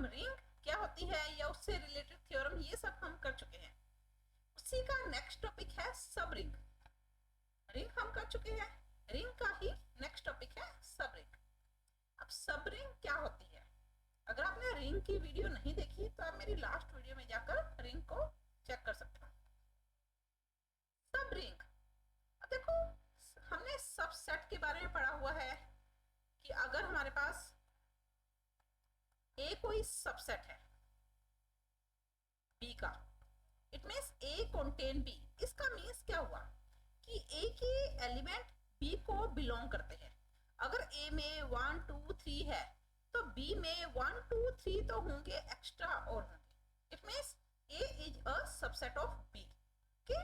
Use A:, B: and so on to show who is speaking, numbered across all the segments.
A: हम रिंग क्या होती है या उससे रिलेटेड थ्योरम ये सब हम कर चुके हैं। उसी का नेक्स्ट टॉपिक है सब रिंग। रिंग हम कर चुके हैं, रिंग का ही नेक्स्ट टॉपिक है सब रिंग। अब सब रिंग क्या होती है? अगर आपने रिंग की वीडियो नहीं देखी तो आप मेरी लास्ट वीडियो में जाकर रिंग को चेक कर सकते हो। सब रिंग, अब देखो हमने सबसेट के बारे में पढ़ा हुआ है कि अगर हमारे पास ए कोई सबसेट है बी का, it means A contain B. इसका मीन्स क्या हुआ कि ए के एलिमेंट बी को बिलोंग करते हैं। अगर ए में 1 2 3 है तो बी में 1 2 3 तो होंगे एक्स्ट्रा और होंगे। It means A is a subset of B. Okay,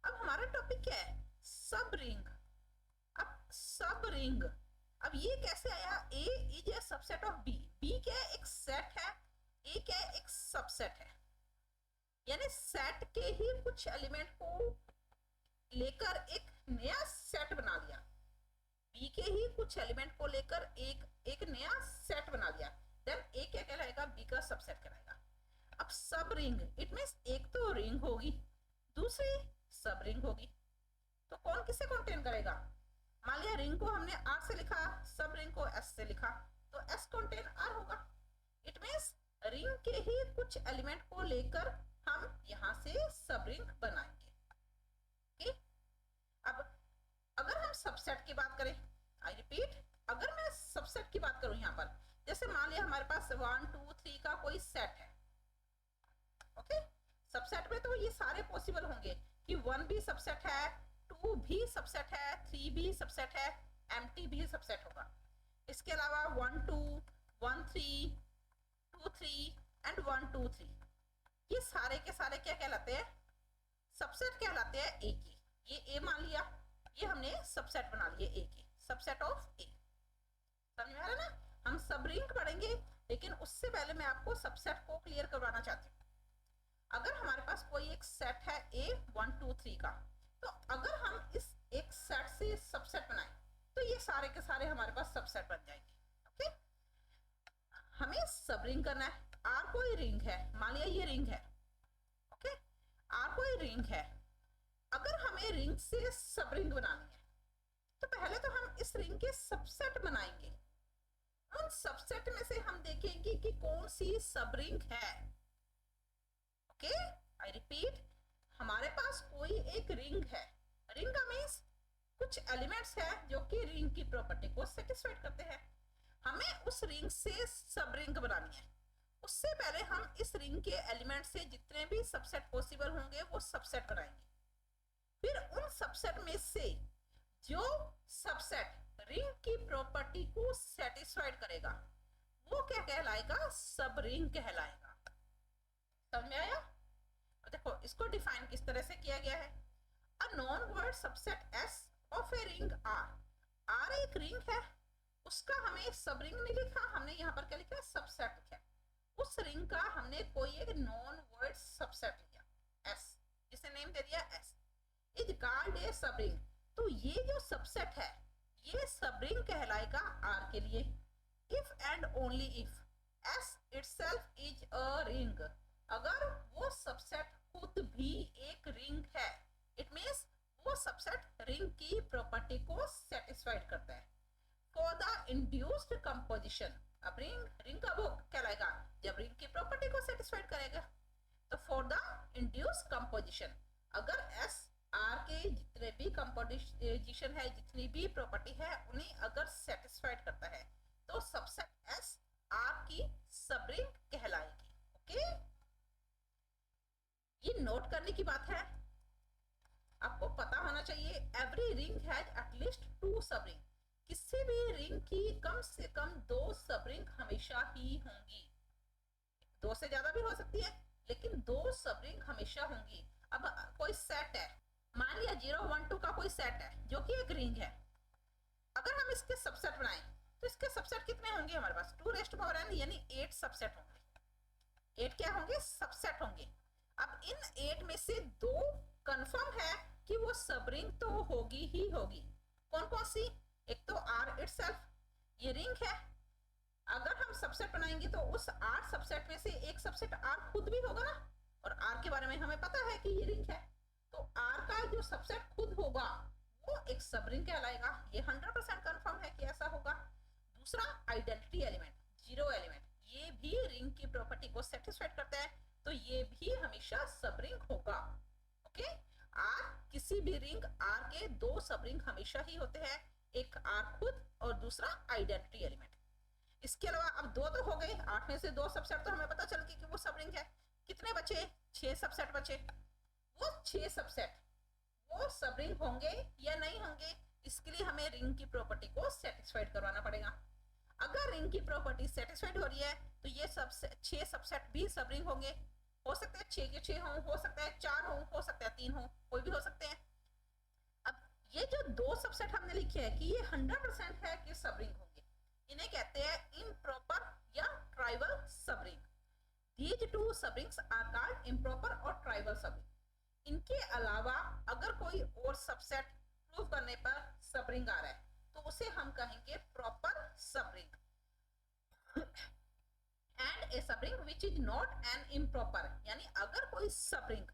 A: अब हमारा टॉपिक क्या है? सब रिंग। अब सब रिंग, अब ये कैसे आया? A is a subset of B. B क्या है? एक सेट है, ए क्या है? एक सबसेट है। यानी सेट के ही कुछ एलिमेंट को लेकर एक नया सेट बना लिया। बी के ही कुछ एलिमेंट को लेकर एक नया सेट बना लिया। देन ए क्या कहलाएगा? बी का सबसेट कहलाएगा। अब सब रिंग, इट मींस एक तो रिंग होगी, दूसरी सब रिंग होगी। तो कौन किसे कंटेन करेगा? मान लिया रिंग को हमने आर से लिखा, सब रिंग को एस से लिखा, तो एस कंटेन आर होगा। इट मींस रिंग के ही कुछ एलिमेंट को लेकर हम यहां से सब रिंग बनाएंगे। ओके, अब अगर हम सबसेट की बात करें, आई रिपीट, अगर मैं सबसेट की बात करूं यहां पर, जैसे मान लिया हमारे पास 1 2 3 का कोई सेट है। ओके, सबसेट में तो ये सारे पॉसिबल होंगे कि 1 भी सबसेट है, 2 भी सबसेट है, 3 भी सबसेट है, एम्प्टी भी सबसेट होगा। इसके अलावा 1 2 1 3 2 3 एंड 1 2 3, ये सारे के सारे क्या कहलाते हैं? सबसेट कहलाते हैं ए की। ये ए मान लिया, ये हमने सबसेट बना लिए ए की, सबसेट ऑफ ए। समझ में आ रहा है ना? हम सब रिंग पढ़ेंगे, लेकिन उससे पहले मैं आपको सबसेट को क्लियर करवाना चाहती हूँ। अगर हमारे पास कोई एक सेट है ए 1 2 3 का, तो अगर हम इस एक सेट से सबसेट बनाए तो ये सारे के सारे हमारे पास सबसेट बन जाएंगे। ओके, हमें सब रिंग करना है। आर कोई रिंग है, मान लिया ये रिंग है। ओके, आर कोई रिंग है। अगर हमें रिंग से सब रिंग बनानी है तो पहले तो हम इस रिंग के सबसेट बनाएंगे। उन सबसेट में से हम देखेंगे कि कौन सी सब रिंग है। ओके, आई रिपीट, हमारे पास कोई एक रिंग है। रिंग का मीन्स कुछ एलिमेंट्स है जो कि रिंग की प्रॉपर्टी को सेटिस्फाइड करते हैं। हमें उस रिंग से सब रिंग बनानी है। उससे पहले हम इस रिंग के एलिमेंट से जितने भी सबसेट पॉसिबल होंगे वो सबसेट बनाएंगे। फिर उन सबसेट में से जो सबसेट रिंग की प्रॉपर्टी को सेटिस्फाइड करेगा वो क्या कहलाएगा? सब रिंग कहलाएगा। समझ में आया? देखो इसको डिफाइन किस तरह से किया गया है। A non void subset S of a ring R. R एक रिंग है, उसका हमें सब रिंग नहीं लिखा, हमने यहां पर क्या लिखा? सबसेट लिखा। उस रिंग का हमने कोई एक नॉन वर्ड सबसेट लिया एस, जिसे नेम दे दिया एस, इज कॉल्ड ए सब रिंग। तो ये जो सबसेट है ये सब रिंग कहलाएगा आर के लिए। If and only if S itself is a ring, अगर वो सबसेट खुद भी एक रिंग है, इट मींस वो सबसेट रिंग की प्रॉपर्टी को सेटिस्फाइड करता है। फॉर द इंड्यूस्ड कंपोजिशन, अब रिंग का वो कहलाएगा जब रिंग की प्रॉपर्टी को सेटिस्फाइड करेगा। तो फॉर द इंड्यूस कंपोजिशन, अगर एस आर के जितने भी कंपोजिशन है, जितनी भी प्रॉपर्टी है, उन्हें अगर सेटिस्फाइड करता है तो सबसेट एस आर की सब रिंग कहलाएगी। ओके, ये नोट करने की बात है, आपको पता होना चाहिए। एवरी रिंग हैज एटलीस्ट 2 सब रिंग। किसी भी रिंग की कम से कम 2 सब रिंग हमेशा ही होंगी। 2 से ज्यादा भी हो सकती है, लेकिन 2 सब रिंग हमेशा होंगी। अब कोई सेट है, मान लिया 0 1 2 का कोई सेट है जो कि एक रिंग है। अगर हम इसके सबसेट बनाएं तो इसके सबसेट कितने होंगे? हमारे पास 2n यानी 8 सबसेट होंगे। 8 क्या होंगे? सबसेट होंगे। अब इन 8 में से 2 कंफर्म है कि वो सब रिंग तो होगी ही होगी। कौन कौन सी? एक तो आर इटसेल्फ, ये रिंग है। अगर हम सब सबसेट बनाएंगे तो उस R सबसेट में से एक सबसेट R खुद भी होगा ना, और R के बारे में हमें पता है कि ये रिंग है, तो R का जो सबसेट खुद होगा वो एक सब रिंग कहलाएगा। ये 100% कंफर्म है कि ऐसा होगा। दूसरा आइडेंटिटी एलिमेंट, जीरो एलिमेंट, ये भी रिंग की प्रॉपर्टी को सेटिस्फाइड करता है, तो ये भी हमेशा सब रिंग होगा। ओके, R किसी भी रिंग R के दो सब रिंग हमेशा ही होते हैं, एक R खुद और दूसरा आइडेंटिटी एलिमेंट। इसके अलावा अब दो तो हो गए, 8 में से दो सबसेट तो हमें पता चल गया कि वो सब रिंग है। कितने बचे? 6 सबसेट बचे। वो 6 सबसेट वो सब रिंग होंगे या नहीं होंगे, इसके लिए हमें रिंग की प्रॉपर्टी को सेटिस्फाइड करवाना पड़ेगा। अगर रिंग की प्रॉपर्टी सेटिस्फाइड हो रही है तो ये 6 सबसेट भी सब रिंग होंगे। हो सकते हैं 6 के 6 हो सकता है 4 हो सकता है 3 हो, कोई भी हो सकते हैं। अब ये जो दो सबसेट हमने लिखे हैं कि ये 100% है कि सब रिंग होंगे, इन्हें कहते हैं इम्प्रॉपर या ट्राइवल सब ring. These two subrings are called improper और ट्राइवल सबरिंग। इनके अलावा अगर कोई और सबसेट प्रूव करने पर सबरिंग आ रहा है तो उसे हम कहेंगे proper subring. And A subring which is not an improper, यानी अगर कोई सबरिंग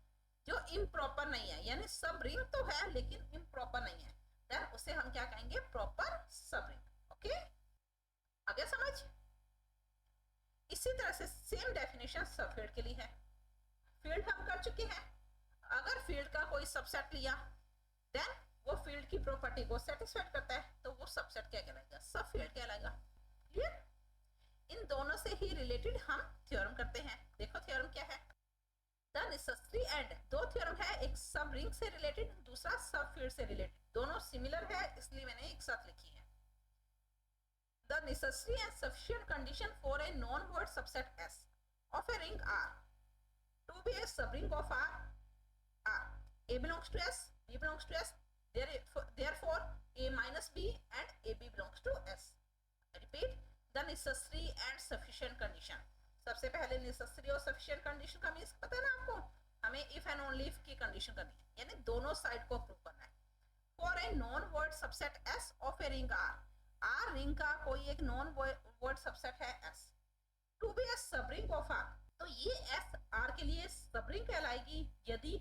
A: जो इम्प्रॉपर नहीं है, यानी सबरिंग तो है लेकिन इम्प्रॉपर नहीं है, देन उसे हम क्या कहेंगे? Proper subring. ओके, आगे समझ। इसी तरह से सेम डेफिनेशन सबफील्ड के लिए है। फील्ड हम कर चुके हैं। अगर फील्ड का कोई सबसेट लिया देन वो फील्ड की प्रॉपर्टी को सेटिस्फाइड करता है तो वो सबसेट क्या कहलाएगा? सबफील्ड कहलाएगा। क्लियर? इन दोनों से ही रिलेटेड हम थ्योरम करते हैं। देखो थ्योरम क्या है। द नेसेसरी एंड, दो थ्योरम है, एक सब रिंग से रिलेटेड, दूसरा सब फील्ड से रिलेटेड। दोनों सिमिलर है इसलिए मैंने एक साथ लिखी है। The necessary and sufficient condition for a non-void subset S of a ring R to be a subring of R are A belongs to S, B belongs to S, therefore A minus B and AB belongs to S. I repeat, the necessary and sufficient condition. सबसे पहले necessary और sufficient condition का means पता है ना आपको? हमें if and only if की कंडीशन करनी है, यानी दोनों साइड को प्रूव करना है। For a non-void subset S of a ring R, R ring का कोई एक नॉन वॉइड सबसेट है S, to be a subring of R, तो ये S R के लिए सबरिंग कहलाएगी यदि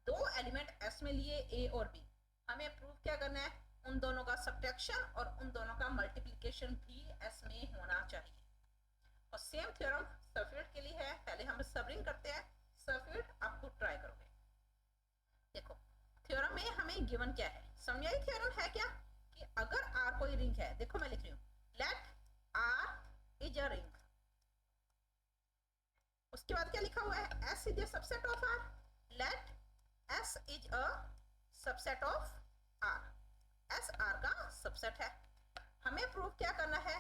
A: दो एलिमेंट S में लिए A और B। हमें प्रूव क्या करना है? उन दोनों का सब्ट्रैक्शन और उन दोनों का मल्टीप्लिकेशन भी S में होना चाहिए। और सेम थ्योरम सबफील्ड के लिए है। पहले हम सबरिंग करते हैं, सबफील्ड आप खुद ट्राई करोगे। देखो थ्योरम में हमें गिवन क्या है, समझ आई? थ्योरम है क्या कि अगर R कोई रिंग है, देखो मैं लिख रही हूँ, let R is a ring, उसके बाद क्या लिखा हुआ है? S is a subset of R, let S is a subset of R, S R का सबसेट है। हमें प्रूव क्या करना है?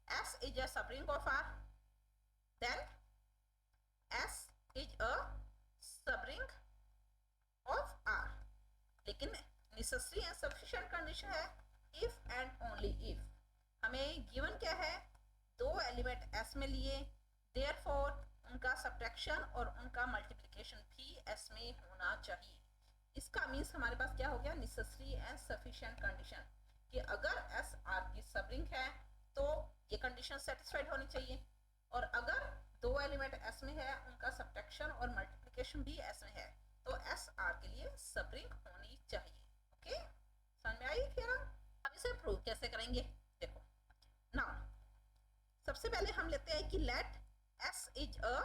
A: S is a subring of R, then S is a subring of R, लेकिन नेसेसरी एंड सफिशिएंट कंडीशन है if and only if. हमें given क्या है? दो एलिमेंट S में लिए, देयरफॉर उनका सब्ट्रैक्शन और उनका मल्टीप्लिकेशन भी S में होना चाहिए। इसका मीन्स हमारे पास क्या हो गया? नेसेसरी एंड सफिशिएंट कंडीशन, कि अगर S R की सबरिंग है तो ये कंडीशन सेटिस्फाइड होनी चाहिए, और अगर दो एलिमेंट S में है उनका सब्ट्रैक्शन और मल्टीप्लिकेशन भी S में है तो S R के लिए सबरिंग होनी चाहिए। ओके, समझ में आई थ्योरम? अब इसे प्रूव कैसे करेंगे? देखो नाउ सबसे पहले हम लेते हैं कि late S is a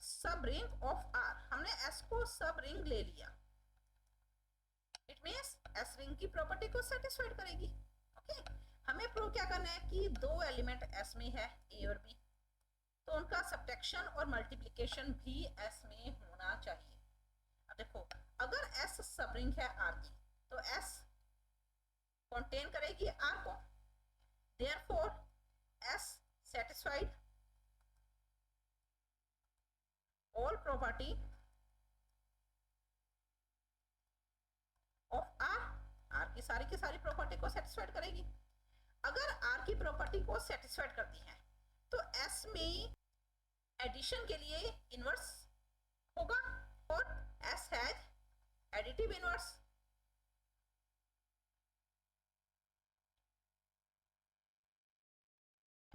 A: subring of R। हमने S को सब रिंग ले लिया, इट मींस S रिंग की प्रॉपर्टी को सेटिस्फाइड करेगी। ओके, हमें प्रूव क्या करना है कि दो एलिमेंट S में है A और B, तो उनका सब्ट्रैक्शन और मल्टीप्लिकेशन भी S में होना चाहिए। अब देखो अगर S सब रिंग है R की तो S कंटेन करेगी R को, therefore S satisfied all property of R, R की सारी प्रॉपर्टी को सेटिस्फाइड करेगी। अगर R की प्रॉपर्टी को सेटिस्फाइड करती है तो S में एडिशन के लिए इनवर्स होगा, और S has additive inverse.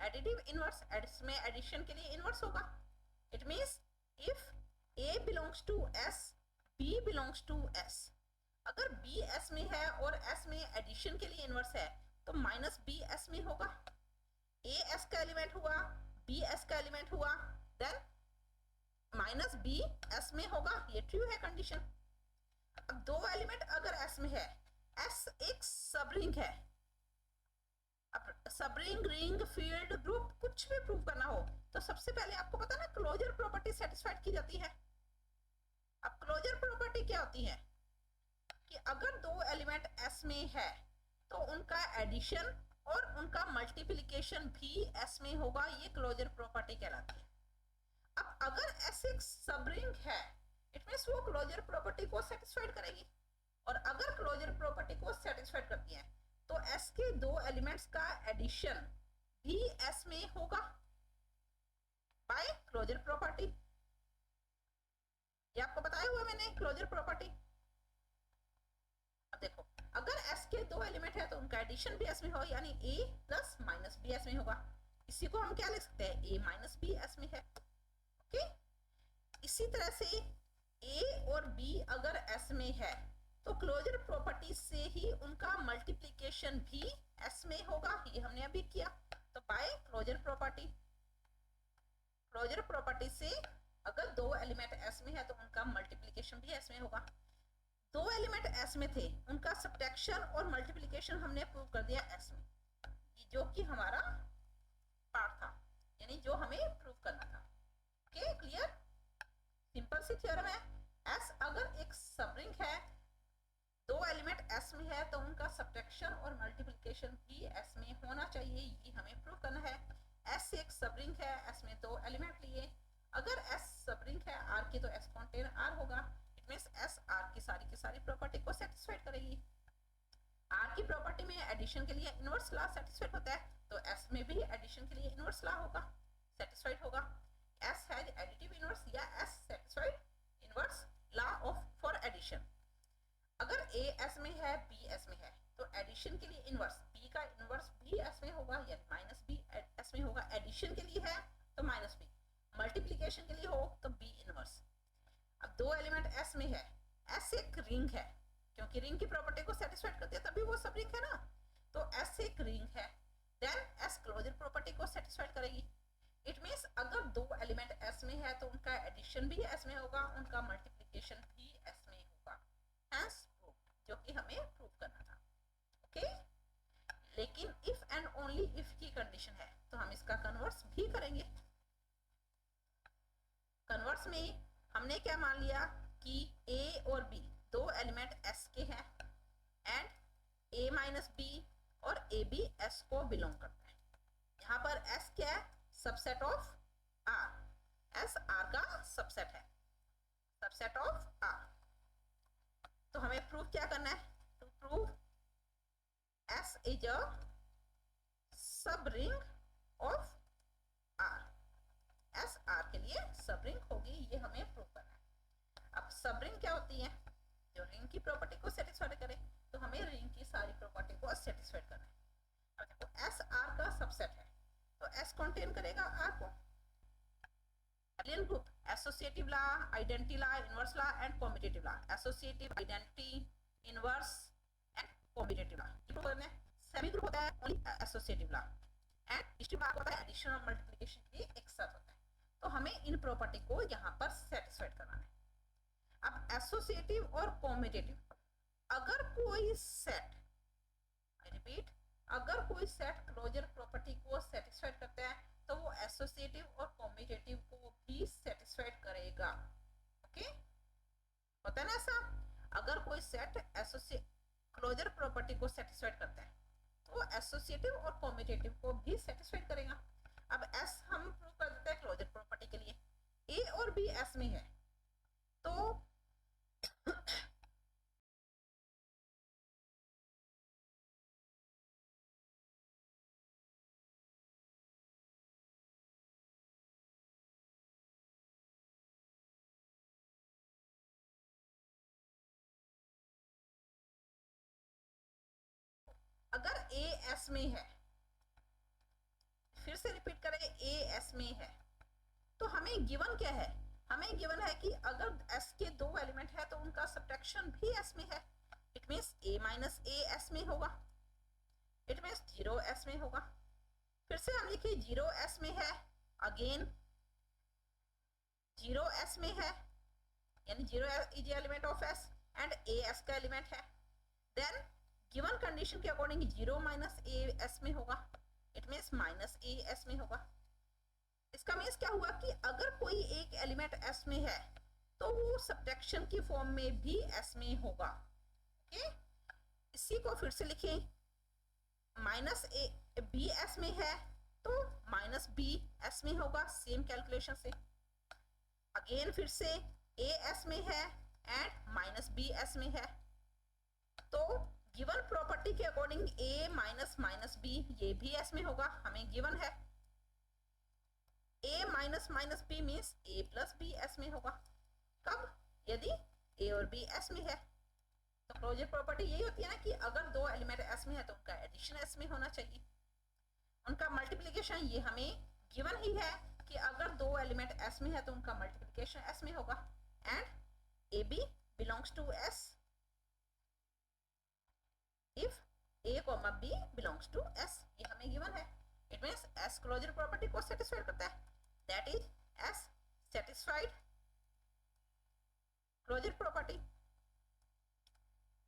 A: Additive inverse, इसमें एडिशन के लिए इनवर्स होगा. It means if A belongs to S, B belongs to S. अगर B S में है और S में एडिशन के लिए इनवर्स है तो माइनस B S में होगा. A S का एलिमेंट हुआ, B S का एलिमेंट हुआ, देन माइनस B S में होगा. ये ट्रू है कंडीशन. अब दो एलिमेंट अगर S में है, S एक सब रिंग है. अब सब रिंग, रिंग, फील्ड, ग्रुप कुछ भी प्रूव करना हो तो सबसे पहले आपको पता ना क्लोजर प्रॉपर्टी सेटिस्फाइड की जाती है. अब क्लोजर प्रॉपर्टी क्या होती है कि अगर दो एलिमेंट S में है तो उनका एडिशन और उनका मल्टीप्लिकेशन भी S में होगा. ये क्लोजर प्रॉपर्टी कहलाती है. अब अगर S एक सब रिंग है, इट मींस वो क्लोजर प्रॉपर्टी को सेटिस्फाइड करेगी. और अगर क्लोजर प्रॉपर्टी को सेटिस्फाइड करती है तो S के दो एलिमेंट्स का एडिशन भी S में होगा बाय क्लोजर प्रॉपर्टी. ये आपको बताया हुआ मैंने क्लोजर प्रॉपर्टी. अब देखो, अगर S के दो एलिमेंट है तो उनका एडिशन भी S में होगा, यानी A plus minus B S में होगा. इसी को हम क्या लिख सकते हैं, A माइनस B S में है. ओके. इसी तरह से A और B अगर S में है तो क्लोजर प्रॉपर्टी से ही उनका मल्टीप्लिकेशन भी S में होगा. ये हमने अभी किया. तो by closure property, closure property से अगर दो एलिमेंट S में है तो उनका मल्टीप्लिकेशन भी S में होगा. दो एलिमेंट S में थे, उनका सब्ट्रैक्शन और मल्टीप्लिकेशन हमने प्रूव कर दिया S में, जो कि हमारा पार्ट था, यानी जो हमें प्रूव करना था. Okay, clear. सिंपल सी थ्योरम है. S अगर एक सब रिंग है, दो एलिमेंट S में है तो उनका सब्ट्रैक्शन और मल्टीप्लिकेशन भी S में होना चाहिए. ये हमें प्रूव करना है. S एक सब रिंग है, S में दो एलिमेंट लिए. अगर S सब रिंग है R की तो S कंटेन R होगा. इट मींस S R की सारी प्रॉपर्टी को सेटिस्फाइड करेगी. R की प्रॉपर्टी में एडिशन के लिए इनवर्स लॉ सेटिस्फाइड होता है तो S में भी एडिशन के लिए इनवर्स लॉ होगा, सेटिस्फाइड होगा. S हैज एडिटिव इनवर्स या S satisfied inverse law of for addition. अगर A S में है, B S में है तो एडिशन के लिए इनवर्स B का इनवर्स भी S में होगा, यानी माइनस B S में होगा. एडिशन के लिए है तो माइनस B, मल्टीप्लिकेशन के लिए हो तो B इनवर्स. अब दो एलिमेंट S में है, S एक रिंग है, क्योंकि रिंग की प्रॉपर्टी को सेटिस्फाइड करती है तभी वो सब रिंग है ना. तो S एक रिंग है, देन S क्लोजर प्रॉपर्टी को सेटिस्फाइड करेगी. इट मींस अगर दो एलिमेंट S में है तो उनका एडिशन भी S में होगा, उनका मल्टीप्लिकेशन भी S में होगा. Hence जो कि हमें प्रूव करना था. ओके. लेकिन इफ एंड ओनली इफ की कंडीशन है तो हम इसका कन्वर्स भी करेंगे. कन्वर्स में हमने क्या मान लिया कि A और B दो एलिमेंट S के हैं एंड A माइनस B और A B S को बिलोंग करता है. यहाँ पर S क्या है, subset of R. S R का सबसेट है, सबसेट ऑफ R. तो हमें प्रूव क्या करना है, to prove S is a subring of R. S R के लिए सब रिंग होगी, ये हमें प्रूव करना है. अब सब रिंग क्या होती है, जो रिंग की प्रॉपर्टी को सेटिस्फाई करे. तो हमें रिंग की सारी प्रॉपर्टी को सेटिस्फाई करना है. अब देखो S R का सबसेट है तो S कंटेन करेगा R को. Abelian group, associative law, identity law, inverse law and combinative law. Associative, identity, inverse and combinative law. Semigroup होता है only associative law and distributive law होता है addition और मल्टीप्लिकेशन के लिए एक साथ होता है. तो हमें इन प्रॉपर्टी को यहाँ पर सेटिस्फाइड करना है. अब एसोसिएटिव और कॉम्बिनेटिव, अगर कोई सेट, आई रिपीट, अगर कोई सेट क्लोजर प्रॉपर्टी को सेटिस्फाइड करता है तो वो एसोसिएटिव और कॉम्बिनेटिव को भी सेटिस्फाइड करेगा. ओके, होता है ना ऐसा. अगर कोई सेट क्लोजर प्रॉपर्टी को सेटिस्फाइड करता है तो एसोसिएटिव और कॉम्बिनेटिव को भी सेटिस्फाइड करेगा. अब S हम प्रूव कर देते हैं क्लोजर प्रॉपर्टी के लिए. A और B S में है तो अगर A S में है फिर से रिपीट करें, ए एस में है तो हमें गिवन क्या है, हमें गिवन है कि अगर एस के दो एलिमेंट है तो उनका सब्ट्रैक्शन भी एस में है। It means A minus A S में होगा, इट मीन्स 0 एस में होगा। फिर से हम लिखिए 0 एस में है, अगेन 0 एस में है, यानी 0 is element of S and A S का एलिमेंट है। देन गिवन कंडीशन के अकॉर्डिंग 0 माइनस ए एस में होगा, it means minus A S में होगा। इसका मीन्स क्या हुआ कि अगर कोई एक एलिमेंट एस में है तो वो सब्ट्रैक्शन की फॉर्म में भी एस में होगा। ओके, इसी को फिर से लिखें, माइनस ए बी एस में है तो माइनस बी एस में होगा, सेम कैलकुलेशन से। अगेन फिर से ए एस में है एंड माइनस बी एस में है, तो गिवन प्रॉपर्टी के अकॉर्डिंग ए माइनस माइनस बी ये भी एस में होगा, हमें गिवन है। A minus minus B means A plus B S में होगा। कब? यदि ए और बी एस में है। तो क्लोजर प्रॉपर्टी यही होती है ना कि अगर दो एलिमेंट एस में है तो उनका एडिशन एस में होना चाहिए, उनका मल्टीप्लिकेशन ये हमें गिवन ही है कि अगर दो एलिमेंट एस में है तो उनका मल्टीप्लिकेशन एस में होगा। And A B belongs to S if A comma B belongs to S, ये हमें गिवन है। It means S closure property को सेटिस्फाइड करता है, that is S satisfied closure property,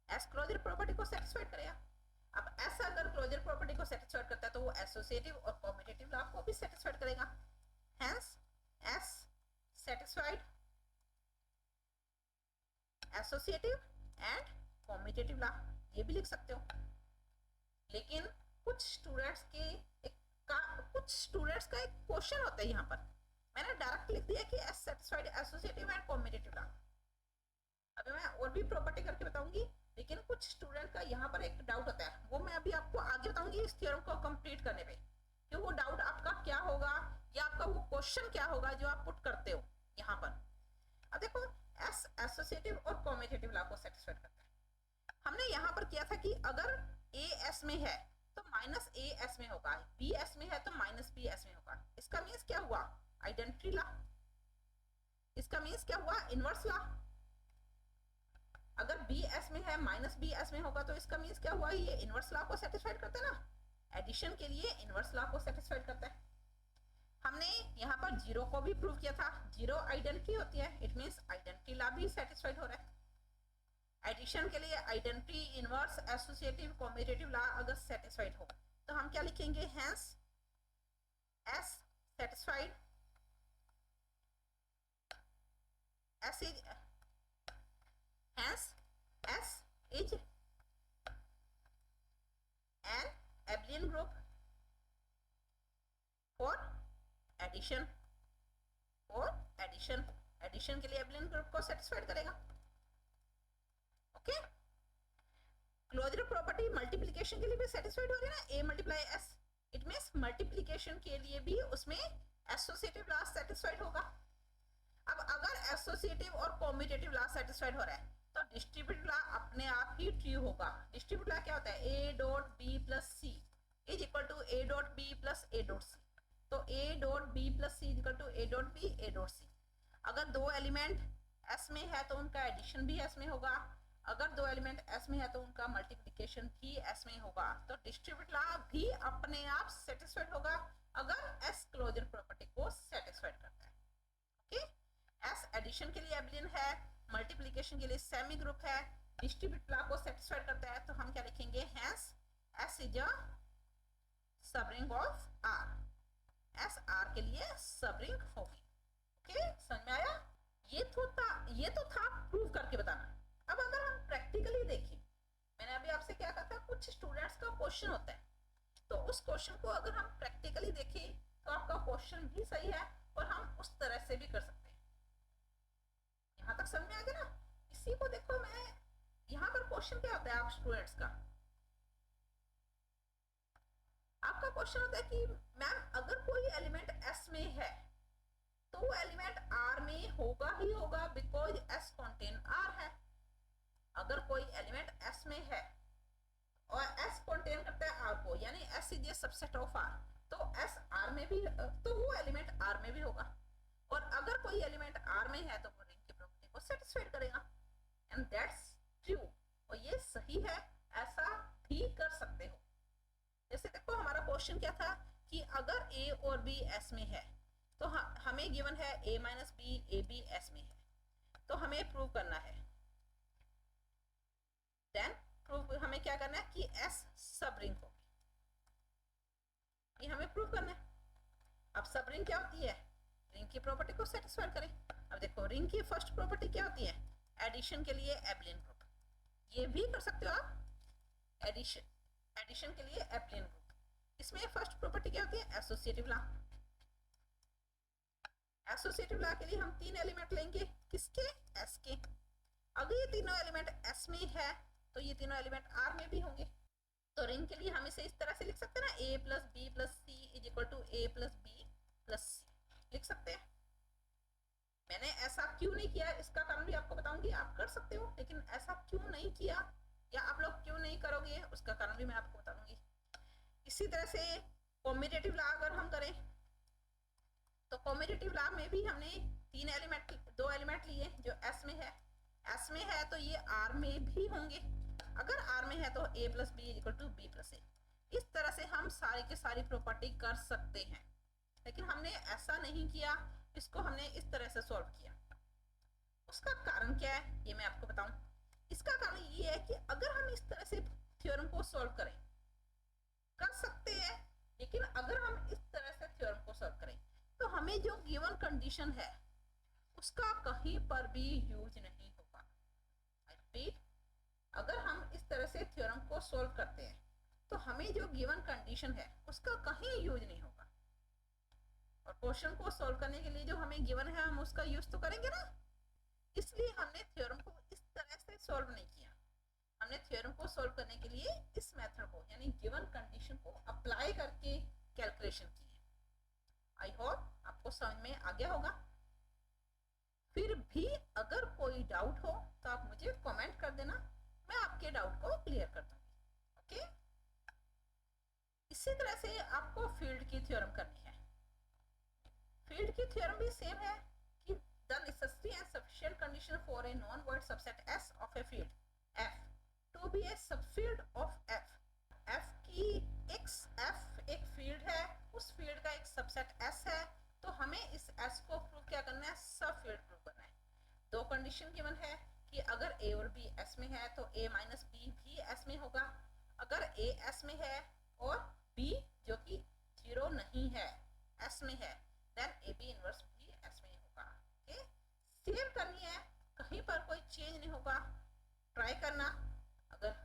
A: S closure property को satisfied करेगा। अब एस अगर क्लोजर प्रॉपर्टी को सेटिस्फाइड करता है तो वो एसोसिएटिव और कॉम्यूटेटिव लॉ को भी सेटिस्फाइड करेगा। Hence S satisfied associative and commutative law, ये भी लिख सकते हो। लेकिन कुछ स्टूडेंट्स का एक क्वेश्चन होता है, यहाँ पर मैंने डायरेक्ट लिख दिया कि S satisfied associative and commutative law. अभी मैं और भी प्रॉपर्टी करके बताऊंगी, लेकिन कुछ स्टूडेंट का यहाँ पर एक डाउट होता है, वो मैं अभी आपको आगे बताऊंगी इस थ्योरम को कंप्लीट करने पे कि वो डाउट आपका क्या होगा या आपका वो क्वेश्चन क्या होगा जो आप पुट करते हो यहाँ पर। अब देखो, एस एसोसिएटिव और कॉम्यूटेटिव लॉ को सेटिस्फाइड करता है। हमने यहाँ पर किया था कि अगर ए एस में है तो माइनस ए एस में होगा, बी एस में है तो माइनस बी एस में होगा। इसका मीन्स क्या हुआ? Identity law. इसका मीन्स क्या हुआ? Inverse law. अगर बी एस में है माइनस बी एस में होगा तो इसका मीन्स क्या हुआ? ये इनवर्स लॉ को सेटिस्फाइड करता है ना, एडिशन के लिए इनवर्स लॉ को सेटिस्फाइड करता है। हमने यहाँ पर जीरो को भी प्रूव किया था, जीरो आइडेंटिटी होती है, इट मीन्स आइडेंटिटी लॉ भी सेटिस्फाइड हो रहा है। एडिशन के लिए identity, inverse, associative, commutative law अगर सेटिस्फाइड हो तो हम क्या लिखेंगे? Hence S satisfied S is hence S is an abelian group for addition, addition के लिए abelian group को satisfied करेगा। ओके, क्लोजर प्रॉपर्टी मल्टीप्लिकेशन के लिए भी satisfied हो रही है ना, A multiply S, it means multiplication के लिए भी उसमें एसोसिएटिव लॉ satisfied होगा। अब अगर एसोसिएटिव और कॉम्यूटेटिव लॉ satisfied हो रहा है तो डिस्ट्रीब्यूटिव लॉ अपने आप ही ट्रू होगा। डिस्ट्रीब्यूटिव लॉ क्या होता है? A dot B plus C is equal to A dot B plus A dot C, तो A dot B plus C is equal to A dot B A dot C. अगर दो element S में है तो उनका addition भी S में होगा, अगर दो एलिमेंट एस में है तो उनका मल्टीप्लिकेशन भी एस में होगा। तो डिस्ट्रीब्यूटिव लॉ भी अपने आप सेटिस्फाइड होगा अगर एस क्लोजर प्रॉपर्टी को सेटिस्फाइड करता है। ओके, एस एडिशन के लिए एबलियन है, मल्टीप्लिकेशन के लिए सेमी ग्रुप है, डिस्ट्रीब्यूटिव लॉ को सेटिस्फाइड करता है, तो हम क्या लिखेंगे? Hence S is a subring of R, S R के लिए सबरिंग होगी। ओके, समझ में आया? ये तो था प्रूव करके बताना। अब अगर हम प्रैक्टिकली देखें, मैंने अभी आपसे क्या कहा था, कुछ स्टूडेंट्स का क्वेश्चन होता है, तो उस क्वेश्चन को अगर हम प्रैक्टिकली देखें तो आपका क्वेश्चन भी सही है और हम उस तरह से भी कर सकते हैं। यहाँ तक समझ में आ गया ना? इसी को देखो, मैं यहाँ पर क्वेश्चन क्या होता है आप स्टूडेंट्स का, आपका क्वेश्चन होता है कि मैम अगर कोई एलिमेंट एस में है तो वो एलिमेंट आर में होगा ही होगा, बिकॉज एस कंटेन आर है। अगर कोई एलिमेंट एस में है और एस कंटेन करता है आर को, यानी S is a subset of R, तो एस आर आर में भी, तो वो एलिमेंट आर में भी होगा, और अगर कोई एलिमेंट आर में है तो वो रिंग की प्रॉपर्टी को सेटिस्फाइड करेगा, एंड दैट्स ट्रू, और ये सही है, ऐसा भी कर सकते हो। जैसे देखो हमारा क्वेश्चन क्या था कि अगर ए और बी एस में है तो हमें गिवन है A minus B, A B S में है, तो हमें प्रूव करना है, देन प्रूव हमें क्या करना है कि एस सब रिंग होगी, ये हमें प्रूव करना है। अब सब रिंग क्या होती है, रिंग की प्रॉपर्टी को सेटिस्फाई करें। अब देखो रिंग की फर्स्ट प्रॉपर्टी क्या होती है, एडिशन के लिए एबलियन ग्रुप, ये भी कर सकते हो आप, एडिशन के लिए एबलियन ग्रुप। इसमें फर्स्ट प्रॉपर्टी क्या होती है, एसोसिएटिव लॉ। एसोसिएटिव लॉ के लिए हम तीन एलिमेंट लेंगे, किसके, एस के। अगर ये तीनों एलिमेंट एस में है तो ये तीनों एलिमेंट आर में भी होंगे। तो रिंग के लिए हम इसे इस तरह से लिख सकते हैं ना, A plus B plus C is equal to A plus B plus C लिख सकते हैं। मैंने ऐसा क्यों नहीं किया इसका कारण भी आपको बताऊंगी, आप कर सकते हो, लेकिन ऐसा क्यों नहीं किया या आप लोग क्यों नहीं करोगे उसका कारण भी मैं आपको बताऊंगी। इसी तरह से कॉम्बिनेटिव लॉ अगर हम करें तो कॉम्बिनेटिव लॉ में भी हमने तीन एलिमेंट, दो एलिमेंट लिए जो एस में है, एस में है तो ये आर में भी होंगे, अगर आर में है तो a plus B equal to B plus A. इस तरह से हम सारी की सारी प्रॉपर्टी कर सकते हैं, लेकिन हमने ऐसा नहीं किया, इसको हमने इस तरह से सॉल्व किया। उसका कारण क्या है ये मैं आपको बताऊं। इसका कारण ये है कि अगर हम इस तरह से थ्योरम को सॉल्व करें, कर सकते हैं, लेकिन अगर हम इस तरह से थ्योरम को सॉल्व करें तो हमें जो गिवन कंडीशन है उसका कहीं पर भी यूज नहीं होगा। आई रिपीट, अगर हम इस तरह से थ्योरम को सॉल्व करते हैं तो हमें जो गिवन कंडीशन है उसका कहीं यूज नहीं होगा, और क्वेश्चन को सॉल्व करने के लिए जो हमें गिवन है हम उसका यूज तो करेंगे ना। इसलिए हमने थ्योरम को इस तरह से सॉल्व नहीं किया, हमने थ्योरम को सॉल्व करने के लिए इस मेथड को यानी गिवन कंडीशन को अप्लाई करके कैलकुलेशन की है। आई होप आपको समझ में आ गया होगा। फिर भी अगर कोई डाउट हो तो आप मुझे कमेंट कर देना, मैं आपके डाउट को क्लियर कर दूंगी। ओके, इसी तरह से आपको फील्ड की थ्योरम करनी है। फील्ड की थ्योरम भी सेम है कि the necessary and sufficient condition for a non void subset S of a field F to be a subfield of F। F की F एक फील्ड है, उस फील्ड का एक सबसेट S है, तो हमें इस S को प्रूव क्या करना है, सब फील्ड प्रूव करना है। दो कंडीशन गिवन है कि अगर A और B S में है तो A माइनस बी भी S में होगा, अगर A S में है और B जो कि 0 नहीं है S में है, देन AB इनवर्स भी S में होगा। ओके, सेम करनी है, कहीं पर कोई चेंज नहीं होगा, ट्राई करना। अगर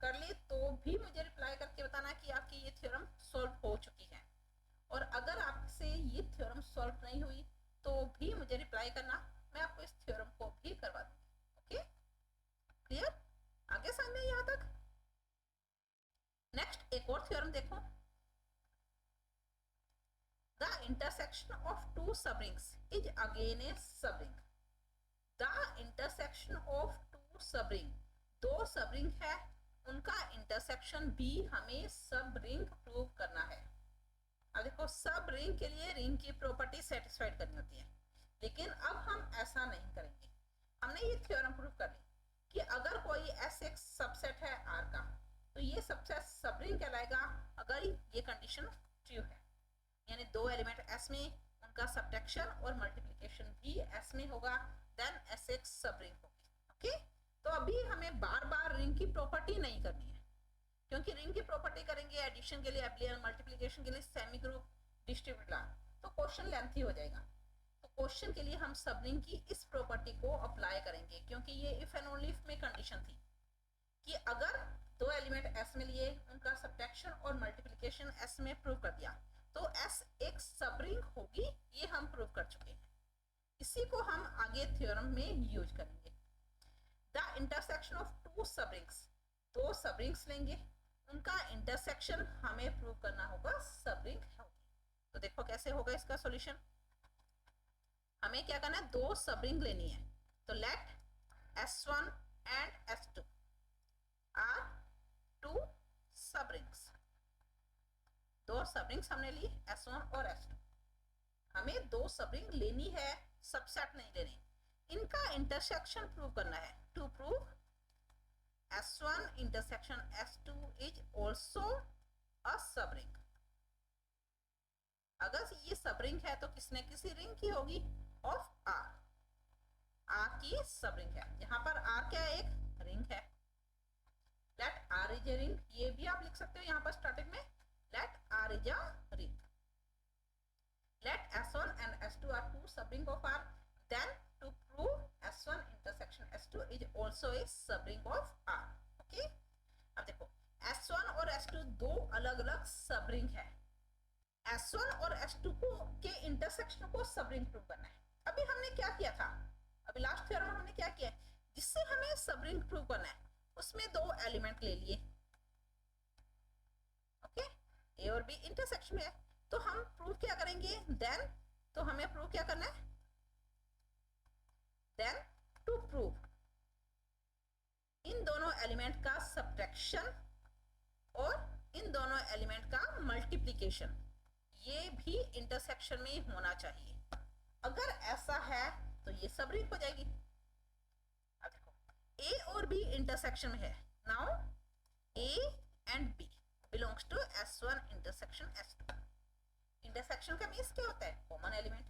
A: कर ली तो भी मुझे रिप्लाई करके बताना कि आपकी ये थ्योरम सॉल्व हो चुकी है, और अगर आपसे ये थ्योरम सॉल्व नहीं हुई तो भी मुझे रिप्लाई करना, मैं आपको इस थ्योरम को भी करवा दूंगी। ओके, क्लियर, आगे समझ में यहां तक। नेक्स्ट एक और थ्योरम देखो, the intersection of two subrings is again a subring. The intersection of two subring, दो सबरिंग है, उनका इंटरसेक्शन भी हमें सब रिंग प्रूव करना है। अब देखो सब रिंग के लिए रिंग की प्रॉपर्टी सेटिस्फाइड करनी होती है, लेकिन अब हम ऐसा नहीं करेंगे। हमने ये थ्योरम प्रूव कर ली कि अगर कोई S एक सबसेट है R का तो ये सबसेट सब रिंग कहलाएगा अगर ये कंडीशन ट्रू है, यानी दो एलिमेंट S में, उनका सब्ट्रैक्शन और मल्टीप्लिकेशन भी S में होगा, देन S एक सब रिंग होगी। ओके, तो अभी हमें बार बार रिंग की प्रॉपर्टी नहीं करनी है, क्योंकि रिंग की प्रॉपर्टी करेंगे एडिशन के लिए एब्लियन, मल्टीप्लिकेशन के लिए सेमी ग्रुप, डिस्ट्रीब्यूट लॉ, तो क्वेश्चन लेंथी हो जाएगा। तो क्वेश्चन के लिए हम सब रिंग की इस प्रॉपर्टी को अप्लाई करेंगे, क्योंकि ये इफ एंड ओनली इफ में कंडीशन थी कि अगर दो एलिमेंट S में लिए, उनका सब्ट्रैक्शन और मल्टीप्लिकेशन S में प्रूव कर दिया तो S एक सब रिंग होगी, ये हम प्रूव कर चुके हैं। इसी को हम आगे थ्योरम में यूज करेंगे। The intersection of to subrings, दो सब रिंग्स लेंगे, उनका इंटरसेक्शन हमें प्रूव करना होगा सब रिंग होगी। तो देखो कैसे होगा इसका सॉल्यूशन। हमें क्या करना है, दो सब रिंग लेनी है, तो let S1 and S2 are two subrings. दो सबरिंग्स हमने ली S1 और S2, हमें दो सबरिंग लेनी है, सबसेट नहीं लेने, इनका इंटरसेक्शन प्रूव करना है। To prove S1 intersection S2 is also a subring. अगर ये सबरिंग है तो किसने किसी रिंग की होगी, ऑफ R, R की सबरिंग है। यहाँ पर R क्या है, एक रिंग है। Let R is a ring, ये भी आप लिख सकते हो यहाँ पर स्टार्टिंग में, let R is a ring. Let S1 and S2 are two subring of R. Then to prove S1 intersection S2 is also a subring of R. Okay? अब देखो S1 और S2 दो अलग अलग सबरिंग है। S1 और S2 को के इंटरसेक्शन को सबरिंग प्रूव करना है। अभी हमने क्या किया था, अभी लास्ट थ्योरम में हमने क्या किया, जिससे हमें सबरिंग प्रूव करना है उसमें दो एलिमेंट ले लिए। ओके, ए और बी इंटरसेक्शन है, तो हम प्रूव क्या करेंगे, देन, तो हमें प्रूव क्या करना है, देन टू प्रूव इन दोनों एलिमेंट का सब्ट्रैक्शन और इन दोनों एलिमेंट का मल्टीप्लिकेशन, ये भी इंटरसेक्शन में होना चाहिए। अगर ऐसा है तो ये सबरिंग हो जाएगी। अब देखो ए और बी इंटरसेक्शन में है, now A and B belongs to S1 intersection S2। Intersection का मीन्स क्या होता है, कॉमन एलिमेंट।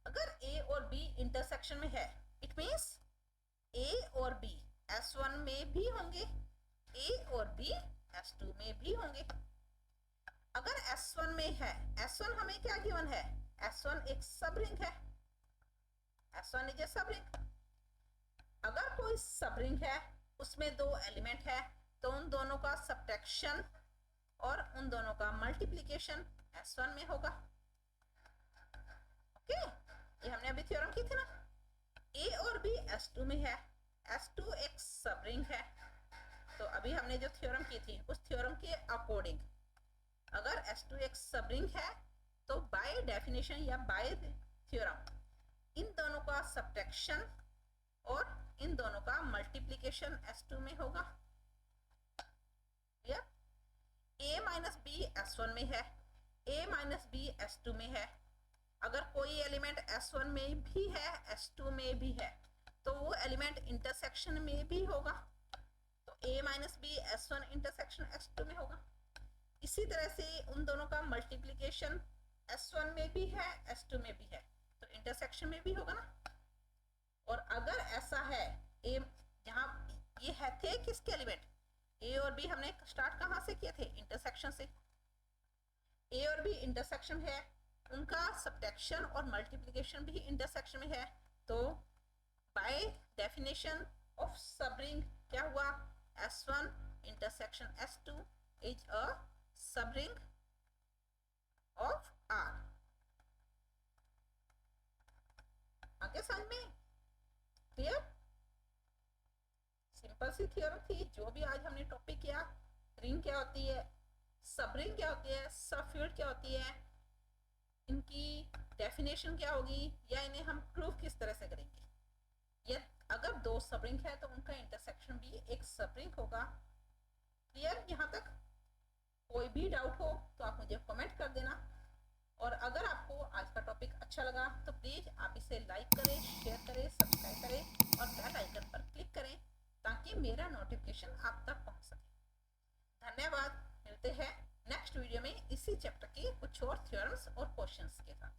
A: अगर ए और बी इंटरसेक्शन में है, इट मीन्स ए और बी S1 में भी होंगे, ए और बी S2 में भी होंगे। अगर S1 में है, S1 हमें क्या गिवन है, S1 एक सबरिंग है, S1 इज ए सबरिंग। अगर कोई सबरिंग है उसमें दो एलिमेंट है, तो उन दोनों का सब्ट्रैक्शन और उन दोनों का मल्टीप्लिकेशन S1 में होगा। ओके, ये हमने अभी थ्योरम की थी ना। ए और बी S2 में है, S2 एक सबरिंग है, तो अभी हमने जो थ्योरम की थी उस थ्योरम के अकॉर्डिंग अगर S2 एक सबरिंग है तो बाय डेफिनेशन या बाय थ्योरम इन दोनों का सब्ट्रैक्शन और इन दोनों का मल्टीप्लिकेशन S2 में होगा। Clear? a minus B S1 में है, a माइनस बी S2 में है। अगर कोई एलिमेंट S1 में भी है S2 में भी है तो वो एलिमेंट इंटरसेक्शन में भी होगा, तो a minus B S1 intersection S2 में होगा। इसी तरह से उन दोनों का मल्टीप्लिकेशन S1 में भी है S2 में भी है, तो इंटरसेक्शन में भी होगा ना। और अगर ऐसा है, ए यहाँ ये है थे किसके एलिमेंट, ए और बी हमने स्टार्ट कहाँ से किए थे, इंटरसेक्शन से। ए और बी इंटरसेक्शन है, उनका सब्ट्रैक्शन और मल्टीप्लिकेशन भी इंटरसेक्शन में है, तो बाय डेफिनेशन ऑफ सबरिंग क्या हुआ, S1 intersection S2 is a subring of R। आगे समझ में क्लियर? सिंपल सी थ्योरम थी जो भी आज हमने टॉपिक किया। रिंग क्या होती है, सबरिंग क्या होती है, सबफील्ड क्या होती है, इनकी डेफिनेशन क्या होगी, या इन्हें हम प्रूफ किस तरह से करेंगे। या अगर दो सबरिंग है तो उनका इंटरसेक्शन भी एक सबरिंग होगा। क्लियर? यहाँ तक कोई भी डाउट हो तो आप मुझे कमेंट कर देना। और अगर आपको आज का टॉपिक अच्छा लगा तो प्लीज़ आप इसे लाइक करें, शेयर करें, सब्सक्राइब करें और बेल आइकन पर क्लिक करें ताकि मेरा नोटिफिकेशन आप तक पहुंच सके। धन्यवाद, मिलते हैं नेक्स्ट वीडियो में इसी चैप्टर के कुछ और थ्योरम्स और क्वेश्चंस के साथ।